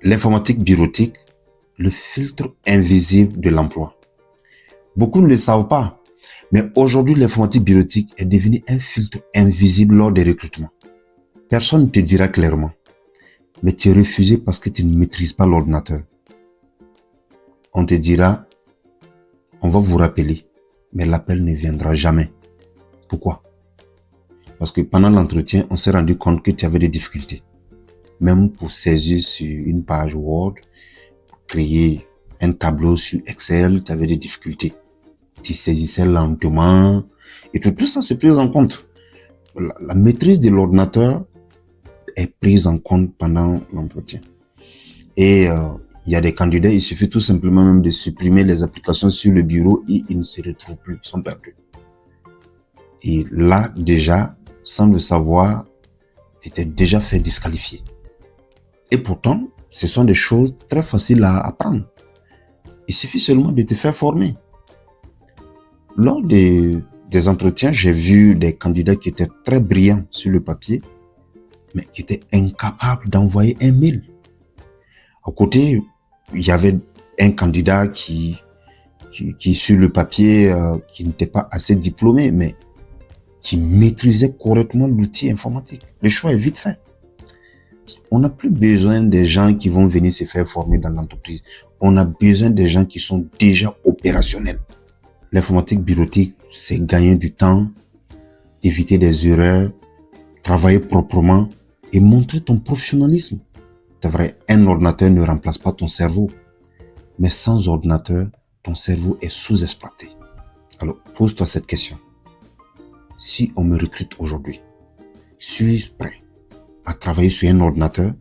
l'informatique bureautique, le filtre invisible de l'emploi. Beaucoup ne le savent pas, mais aujourd'hui, l'informatique bureautique est devenue un filtre invisible lors des recrutements. Personne ne te dira clairement, mais tu es refusé parce que tu ne maîtrises pas l'ordinateur. On te dira, on va vous rappeler, mais l'appel ne viendra jamais. Pourquoi? Parce que pendant l'entretien, on s'est rendu compte que tu avais des difficultés. Même pour saisir sur une page Word, pour créer un tableau sur Excel, tu avais des difficultés. Tu saisissais lentement et tout ça c'est pris en compte. La maîtrise de l'ordinateur est prise en compte pendant l'entretien. Et il y a des candidats, il suffit tout simplement même de supprimer les applications sur le bureau et ils ne se retrouvent plus, ils sont perdus. Et là, déjà, sans le savoir, tu t'es déjà fait disqualifier. Et pourtant, ce sont des choses très faciles à apprendre. Il suffit seulement de te faire former. Lors des entretiens, j'ai vu des candidats qui étaient très brillants sur le papier, mais qui étaient incapables d'envoyer un mail. À côté, il y avait un candidat qui sur le papier, qui n'était pas assez diplômé, mais qui maîtrisait correctement l'outil informatique. Le choix est vite fait. On n'a plus besoin des gens qui vont venir se faire former dans l'entreprise. On a besoin des gens qui sont déjà opérationnels. L'informatique bureautique, c'est gagner du temps, éviter des erreurs, travailler proprement et montrer ton professionnalisme. C'est vrai, un ordinateur ne remplace pas ton cerveau. Mais sans ordinateur, ton cerveau est sous-exploité. Alors, pose-toi cette question. Si on me recrute aujourd'hui, suis-je prêt à travailler sur un ordinateur